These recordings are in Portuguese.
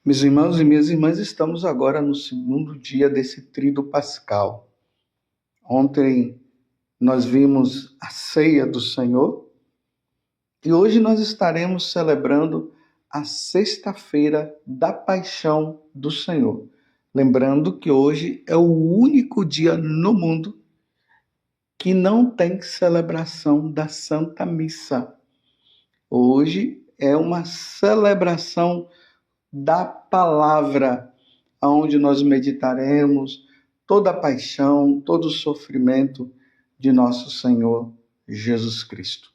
Meus irmãos e minhas irmãs, estamos agora no segundo dia desse tríduo pascal. Ontem nós vimos a ceia do Senhor e hoje nós estaremos celebrando a sexta-feira da paixão do Senhor. Lembrando que hoje é o único dia no mundo que não tem celebração da Santa Missa. Hoje é uma celebração da palavra, onde nós meditaremos toda a paixão, todo o sofrimento de nosso Senhor Jesus Cristo.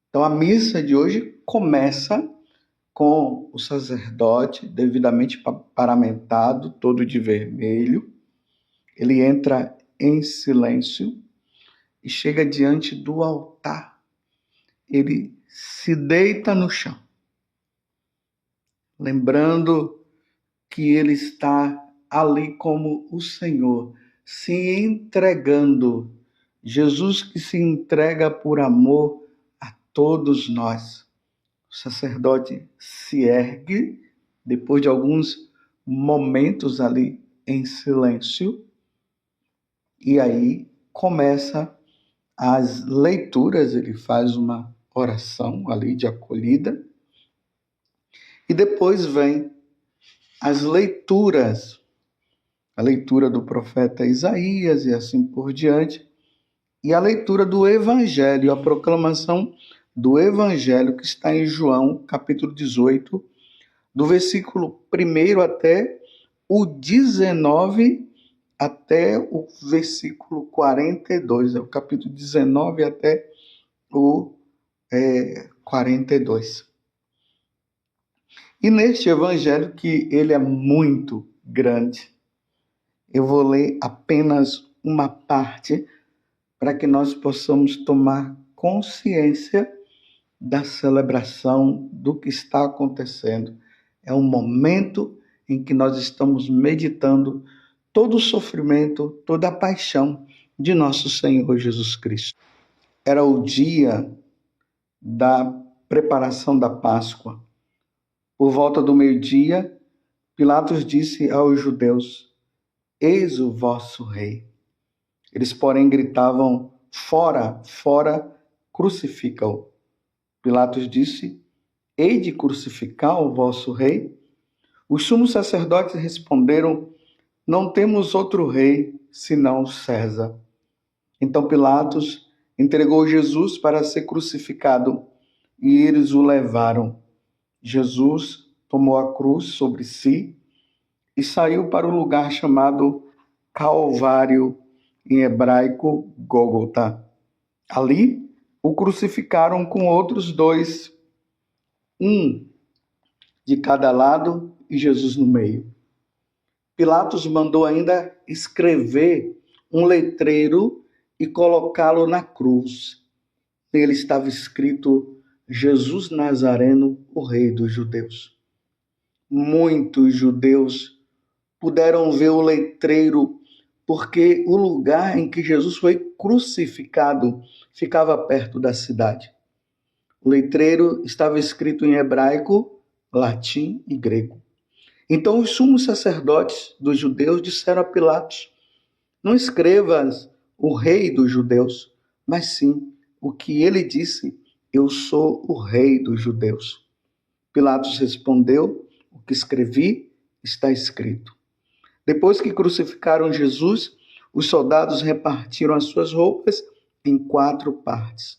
Então a missa de hoje começa com o sacerdote devidamente paramentado, todo de vermelho. Ele entra em silêncio e chega diante do altar. Ele se deita no chão, lembrando que ele está ali como o Senhor, se entregando. Jesus que se entrega por amor a todos nós. O sacerdote se ergue, depois de alguns momentos ali em silêncio, e aí começa as leituras, ele faz uma oração ali de acolhida, e depois vem as leituras, a leitura do profeta Isaías e assim por diante, e a leitura do Evangelho, a proclamação do Evangelho que está em João, capítulo 18, do versículo 1 até o 19, até o versículo 42, é o capítulo 19 até o 42. E neste evangelho, que ele é muito grande, eu vou ler apenas uma parte para que nós possamos tomar consciência da celebração do que está acontecendo. É um momento em que nós estamos meditando todo o sofrimento, toda a paixão de nosso Senhor Jesus Cristo. Era o dia da preparação da Páscoa. Por volta do meio-dia, Pilatos disse aos judeus: eis o vosso rei. Eles, porém, gritavam: fora, fora, crucifica-o. Pilatos disse: hei de crucificar o vosso rei? Os sumos sacerdotes responderam: não temos outro rei senão César. Então Pilatos entregou Jesus para ser crucificado e eles o levaram. Jesus tomou a cruz sobre si e saiu para o lugar chamado Calvário, em hebraico Gólgota. Ali o crucificaram com outros dois, um de cada lado e Jesus no meio. Pilatos mandou ainda escrever um letreiro e colocá-lo na cruz. Nele estava escrito: Jesus Nazareno, o Rei dos Judeus. Muitos judeus puderam ver o letreiro porque o lugar em que Jesus foi crucificado ficava perto da cidade. O letreiro estava escrito em hebraico, latim e grego. Então os sumos sacerdotes dos judeus disseram a Pilatos: não escrevas o rei dos judeus, mas sim o que ele disse: eu sou o rei dos judeus. Pilatos respondeu: o que escrevi está escrito. Depois que crucificaram Jesus, os soldados repartiram as suas roupas em 4 partes,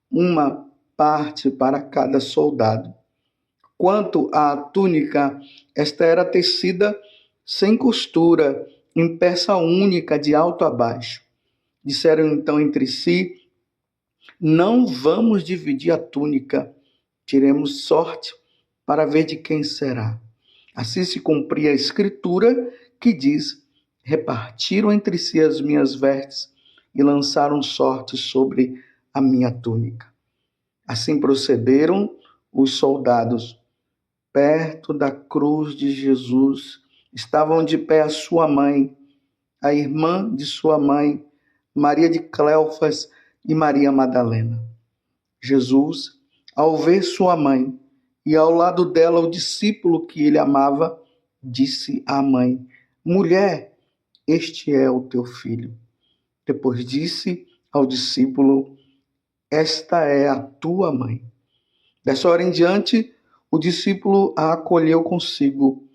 uma parte para cada soldado. Quanto à túnica, esta era tecida sem costura, em peça única, de alto a baixo. Disseram então entre si: não vamos dividir a túnica, tiremos sorte para ver de quem será. Assim se cumpria a escritura que diz: repartiram entre si as minhas vestes e lançaram sorte sobre a minha túnica. Assim procederam os soldados. Perto da cruz de Jesus estavam de pé a sua mãe, a irmã de sua mãe, Maria de Cleofas e Maria Madalena. Jesus, ao ver sua mãe E ao lado dela, o discípulo que ele amava disse à mãe: Mulher, este é o teu filho. Depois disse ao discípulo: Esta é a tua mãe. Dessa hora em diante, o discípulo a acolheu consigo.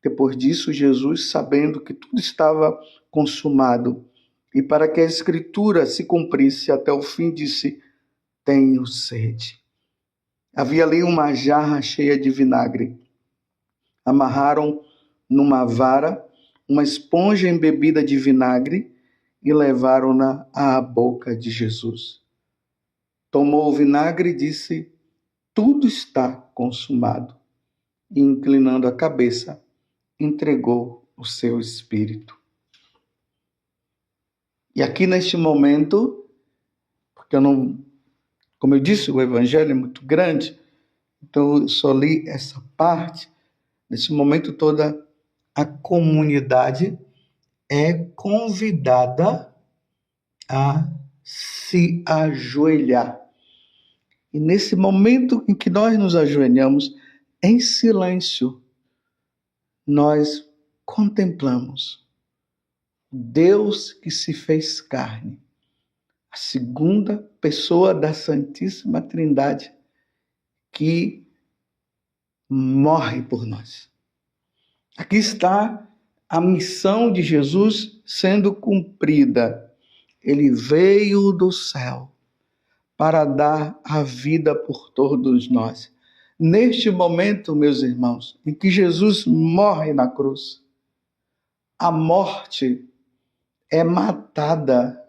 Depois disso, Jesus, sabendo que tudo estava consumado, e para que a Escritura se cumprisse até o fim, disse: Tenho sede. Havia ali uma jarra cheia de vinagre. Amarraram numa vara uma esponja embebida de vinagre e levaram-na à boca de Jesus. Tomou o vinagre e disse: Tudo está consumado. E, inclinando a cabeça, entregou o seu espírito. E aqui neste momento, porque como eu disse, o evangelho é muito grande, então eu só li essa parte. Nesse momento toda a comunidade é convidada a se ajoelhar. E nesse momento em que nós nos ajoelhamos em silêncio, nós contemplamos Deus que se fez carne, a segunda pessoa da Santíssima Trindade, que morre por nós. Aqui está a missão de Jesus sendo cumprida. Ele veio do céu para dar a vida por todos nós. Neste momento, meus irmãos, em que Jesus morre na cruz, a morte é matada.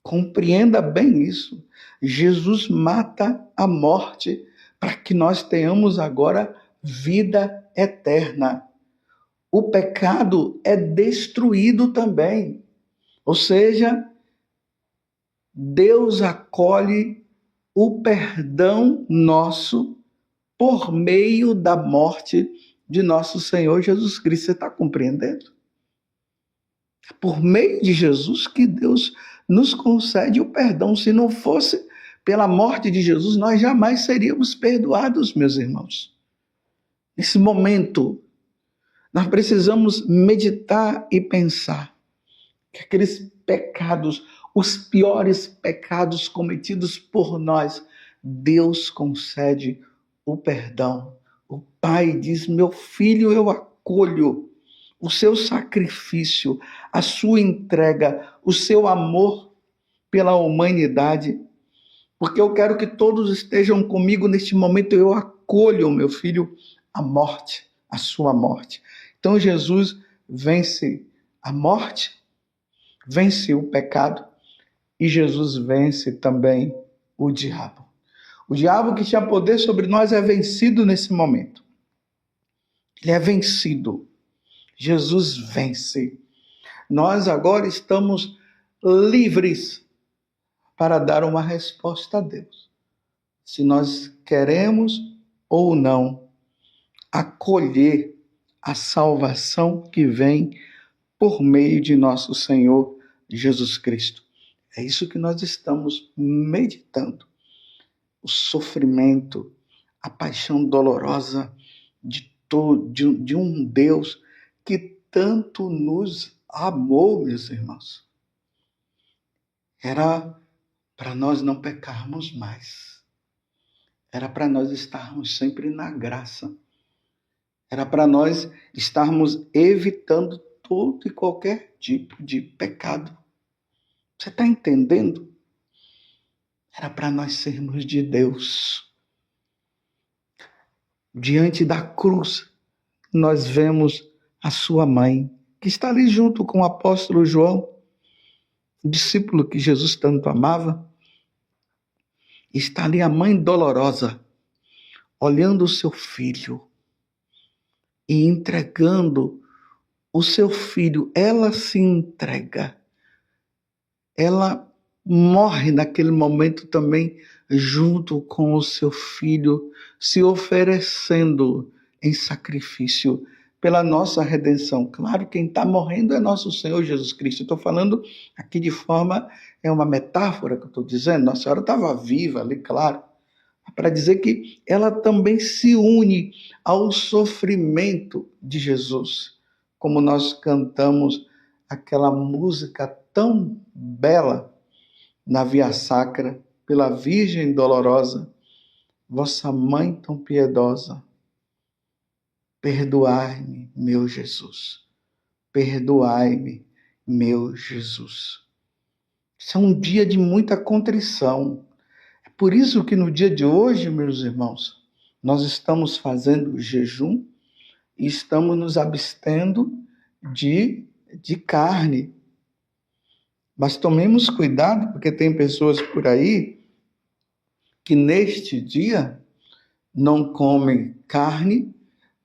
Compreenda bem isso. Jesus mata a morte para que nós tenhamos agora vida eterna. O pecado é destruído também. Ou seja, Deus acolhe o perdão nosso por meio da morte de nosso Senhor Jesus Cristo. Você está compreendendo? É por meio de Jesus que Deus nos concede o perdão. Se não fosse pela morte de Jesus, nós jamais seríamos perdoados, meus irmãos. Nesse momento, nós precisamos meditar e pensar que aqueles pecados, os piores pecados cometidos por nós, Deus concede o perdão. O Pai diz: meu filho, eu acolho o seu sacrifício, a sua entrega, o seu amor pela humanidade, porque eu quero que todos estejam comigo neste momento. Eu acolho, meu filho, a morte, a sua morte. Então Jesus vence a morte, vence o pecado, e Jesus vence também o diabo. O diabo que tinha poder sobre nós é vencido nesse momento. Ele é vencido. Jesus vence. Nós agora estamos livres para dar uma resposta a Deus. Se nós queremos ou não acolher a salvação que vem por meio de nosso Senhor Jesus Cristo. É isso que nós estamos meditando. O sofrimento, a paixão dolorosa de um Deus que tanto nos amou, meus irmãos. Era para nós não pecarmos mais. Era para nós estarmos sempre na graça. Era para nós estarmos evitando todo e qualquer tipo de pecado. Você está entendendo? Era para nós sermos de Deus. Diante da cruz, nós vemos a sua mãe, que está ali junto com o apóstolo João, o discípulo que Jesus tanto amava. Está ali a mãe dolorosa, olhando o seu filho e entregando o seu filho. Ela se entrega. Ela morre naquele momento também, junto com o seu filho, se oferecendo em sacrifício pela nossa redenção. Claro, quem está morrendo é nosso Senhor Jesus Cristo. Estou falando aqui de forma, é uma metáfora que eu estou dizendo. Nossa Senhora estava viva ali, claro. para dizer que ela também se une ao sofrimento de Jesus, como nós cantamos aquela música tão bela na Via Sacra, pela Virgem Dolorosa, vossa mãe tão piedosa, perdoai-me, meu Jesus, perdoai-me, meu Jesus. Isso é um dia de muita contrição. É por isso que no dia de hoje, meus irmãos, nós estamos fazendo jejum e estamos nos abstendo de carne. Mas tomemos cuidado, porque tem pessoas por aí que neste dia não comem carne,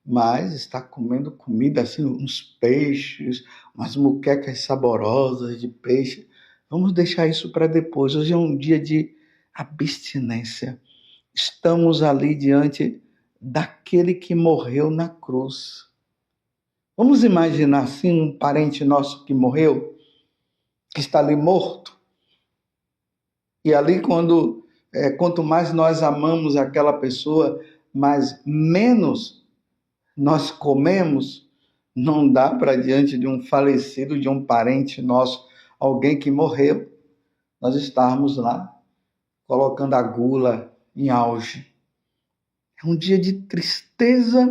mas está comendo comida assim, uns peixes, umas muquecas saborosas de peixe. Vamos deixar isso para depois. Hoje é um dia de abstinência. Estamos ali diante daquele que morreu na cruz. Vamos imaginar assim um parente nosso que morreu, que está ali morto. E ali quanto mais nós amamos aquela pessoa, mais menos nós comemos. Não dá para diante de um falecido, de um parente nosso, alguém que morreu, nós estarmos lá colocando a gula em auge. É um dia de tristeza,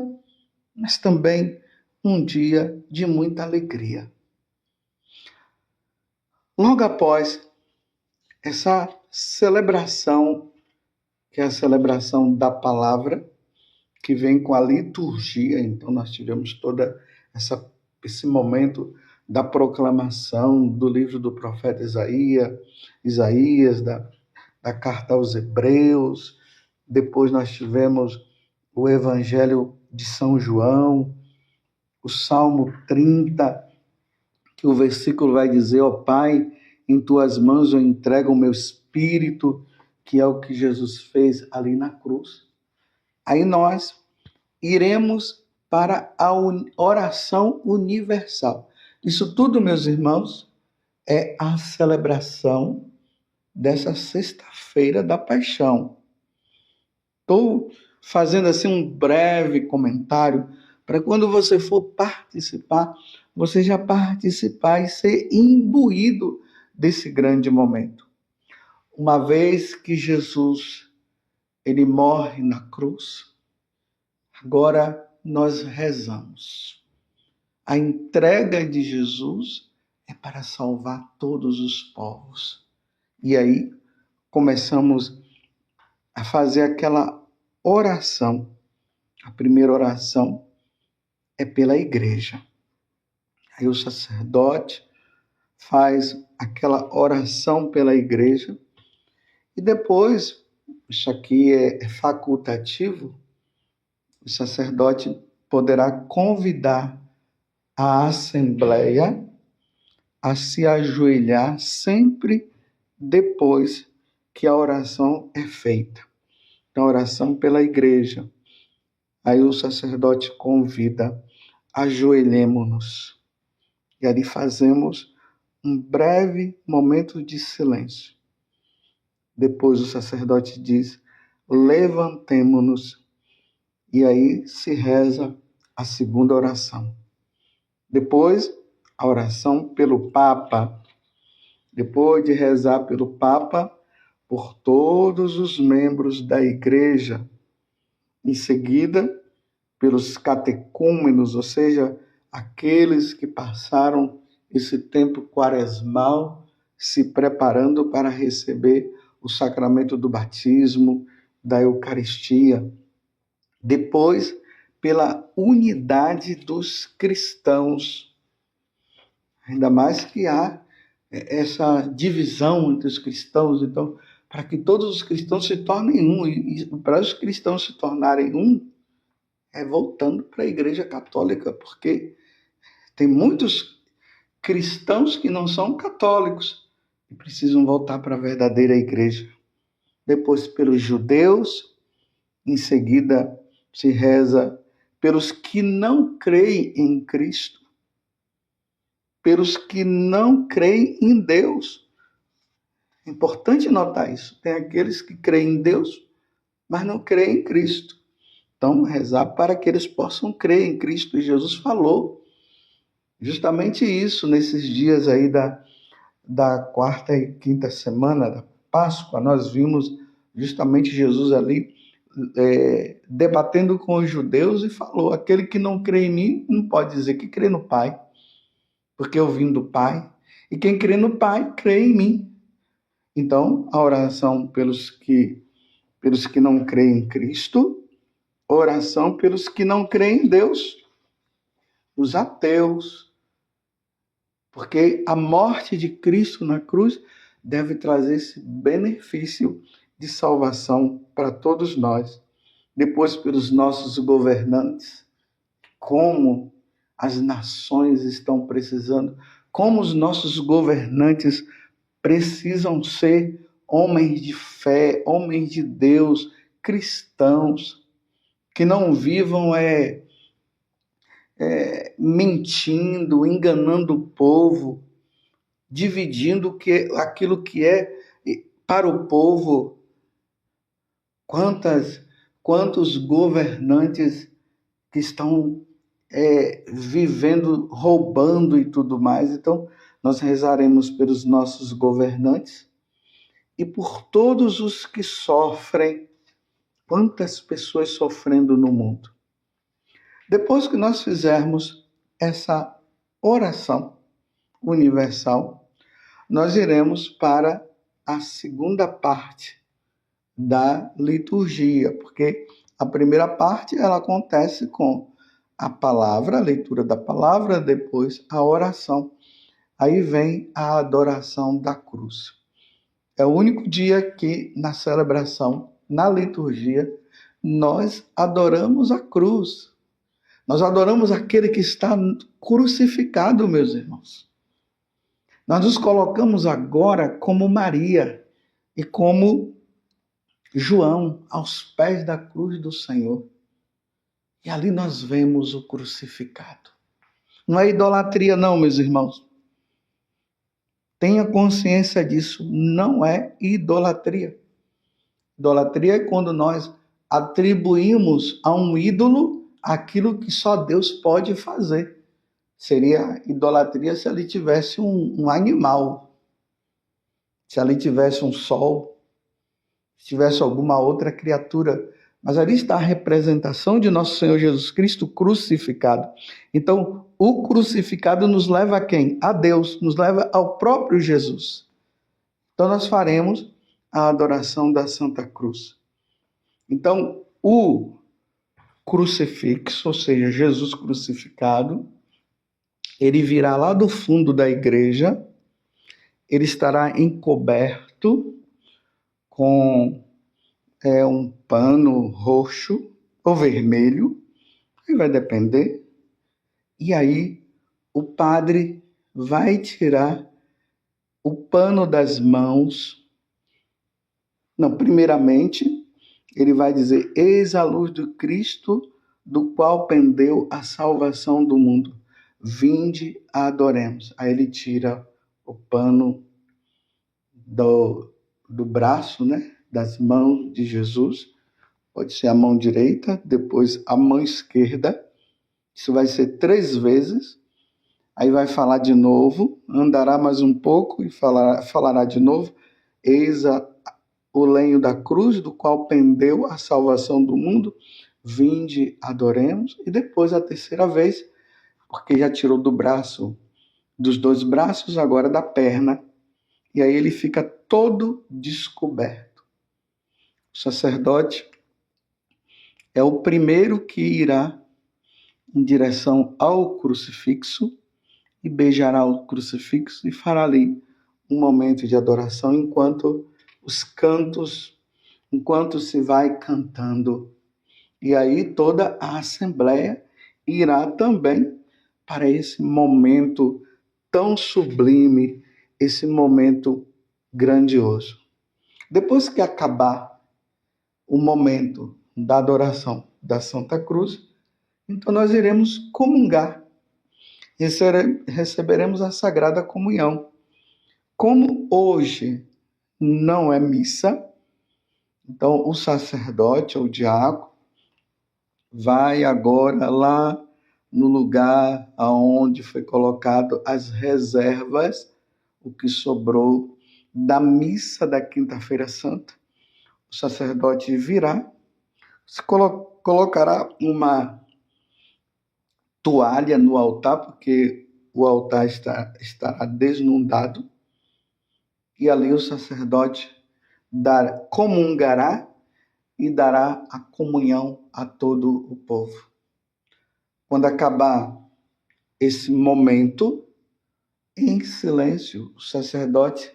mas também um dia de muita alegria. Logo após essa celebração, que é a celebração da palavra, que vem com a liturgia, então nós tivemos todo esse momento da proclamação do livro do profeta Isaías, da carta aos Hebreus, depois nós tivemos o Evangelho de São João, o Salmo 30, que o versículo vai dizer: ó Pai, em tuas mãos eu entrego o meu espírito, que é o que Jesus fez ali na cruz. Aí nós iremos para a oração universal. Isso tudo, meus irmãos, é a celebração dessa sexta-feira da paixão. Estou fazendo assim um breve comentário para quando você for participar, você já participar e ser imbuído desse grande momento. Uma vez que Jesus ele morre na cruz, agora nós rezamos. A entrega de Jesus é para salvar todos os povos. E aí começamos a fazer aquela oração. A primeira oração é pela igreja. Aí o sacerdote faz aquela oração pela igreja e depois, isso aqui é facultativo, o sacerdote poderá convidar a assembleia a se ajoelhar sempre depois que a oração é feita. Então, a oração pela igreja. Aí o sacerdote convida: ajoelhemo-nos. E ali fazemos um breve momento de silêncio. Depois o sacerdote diz: levantemo-nos. E aí se reza a segunda oração. Depois, a oração pelo Papa. Depois de rezar pelo Papa, por todos os membros da igreja. Em seguida, pelos catecúmenos, ou seja, aqueles que passaram esse tempo quaresmal se preparando para receber o sacramento do batismo, da Eucaristia. Depois, pela unidade dos cristãos. Ainda mais que há essa divisão entre os cristãos, então, para que todos os cristãos se tornem um, e para os cristãos se tornarem um, é voltando para a Igreja Católica, porque tem muitos cristãos que não são católicos e precisam voltar para a verdadeira igreja. Depois, pelos judeus, em seguida se reza pelos que não creem em Cristo, pelos que não creem em Deus. É importante notar isso. Tem aqueles que creem em Deus, mas não creem em Cristo. Então, rezar para que eles possam crer em Cristo. E Jesus falou justamente isso nesses dias aí da quarta e quinta semana da Páscoa. Nós vimos justamente Jesus ali debatendo com os judeus e falou: aquele que não crê em mim não pode dizer que crê no Pai, porque eu vim do Pai. E quem crê no Pai, crê em mim. Então, a oração pelos que não creem em Cristo, oração pelos que não creem em Deus, os ateus, porque a morte de Cristo na cruz deve trazer esse benefício de salvação para todos nós. Depois, pelos nossos governantes, como as nações estão precisando, como os nossos governantes precisam ser homens de fé, homens de Deus, cristãos, que não vivam mentindo, enganando o povo, dividindo aquilo que é para o povo. Quantos governantes que estão vivendo, roubando e tudo mais. Então, nós rezaremos pelos nossos governantes e por todos os que sofrem. Quantas pessoas sofrendo no mundo. Depois que nós fizermos essa oração universal, nós iremos para a segunda parte da liturgia, porque a primeira parte ela acontece com a palavra, a leitura da palavra, depois a oração. Aí vem a adoração da cruz. É o único dia que na celebração, na liturgia, nós adoramos a cruz. Nós adoramos aquele que está crucificado, meus irmãos. Nós nos colocamos agora como Maria e como João aos pés da cruz do Senhor. E ali nós vemos o crucificado. Não é idolatria não, meus irmãos. Tenha consciência disso, não é idolatria. Idolatria é quando nós atribuímos a um ídolo aquilo que só Deus pode fazer. Seria idolatria se ele tivesse um animal, se ali tivesse um sol, se tivesse alguma outra criatura. Mas ali está a representação de nosso Senhor Jesus Cristo crucificado. Então, o crucificado nos leva a quem? A Deus, nos leva ao próprio Jesus. Então, nós faremos a adoração da Santa Cruz. Então, o crucifixo, ou seja, Jesus crucificado, ele virá lá do fundo da igreja, ele estará encoberto com um pano roxo ou vermelho, aí vai depender, e aí o padre vai tirar o pano das mãos. Não, primeiramente, ele vai dizer: eis a luz do Cristo, do qual pendeu a salvação do mundo. Vinde, a adoremos. Aí ele tira o pano do braço, né? Das mãos de Jesus. Pode ser a mão direita, depois a mão esquerda. Isso vai ser 3 vezes. Aí vai falar de novo, andará mais um pouco e falará de novo. Eis o lenho da cruz, do qual pendeu a salvação do mundo. Vinde, adoremos. E depois a terceira vez, porque já tirou do braço, dos 2 braços, agora da perna. E aí ele fica todo descoberto. O sacerdote é o primeiro que irá em direção ao crucifixo e beijará o crucifixo e fará ali um momento de adoração enquanto se vai cantando. E aí toda a assembleia irá também para esse momento tão sublime, esse momento grandioso. Depois que acabar o momento da adoração da Santa Cruz, então nós iremos comungar, receberemos a Sagrada Comunhão. Como hoje não é missa, Então, o sacerdote, ou o diácono, vai agora lá no lugar aonde foi colocado as reservas, o que sobrou da missa da Quinta-feira Santa. O sacerdote virá, se colocará uma toalha no altar, porque o altar estará desnudado, e ali o sacerdote comungará e dará a comunhão a todo o povo. Quando acabar esse momento, em silêncio, o sacerdote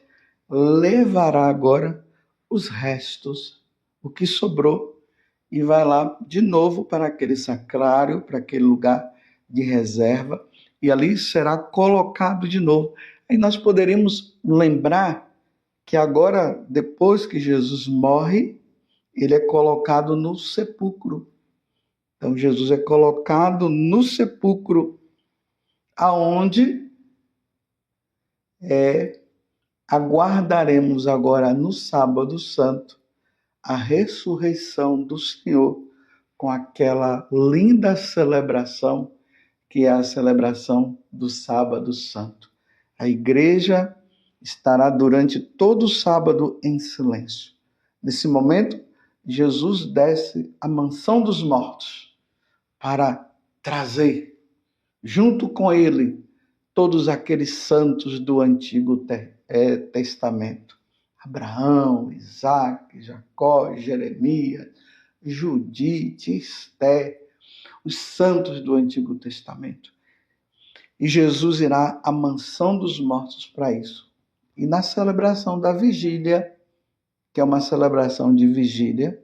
levará agora os restos, o que sobrou, e vai lá de novo para aquele sacrário, para aquele lugar de reserva, e ali será colocado de novo. Aí nós poderemos lembrar que agora, depois que Jesus morre, ele é colocado no sepulcro. Então Jesus é colocado no sepulcro, aonde aguardaremos agora no sábado santo a ressurreição do Senhor, com aquela linda celebração que é a celebração do sábado santo. A igreja estará durante todo o sábado em silêncio. Nesse momento, Jesus desce à mansão dos mortos para trazer junto com ele todos aqueles santos do Antigo Testamento. Abraão, Isaac, Jacó, Jeremias, Judite, Esté, os santos do Antigo Testamento. E Jesus irá à mansão dos mortos para isso. E na celebração da vigília, que é uma celebração de vigília,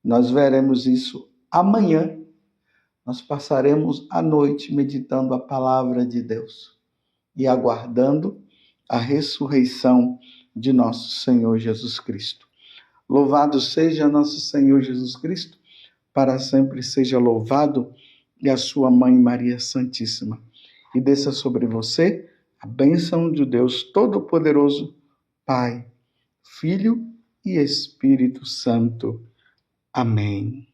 nós veremos isso amanhã. Nós passaremos a noite meditando a palavra de Deus e aguardando a ressurreição de nosso Senhor Jesus Cristo. Louvado seja nosso Senhor Jesus Cristo, para sempre seja louvado, e a sua mãe Maria Santíssima. E desça sobre você a bênção de Deus Todo-Poderoso, Pai, Filho e Espírito Santo. Amém.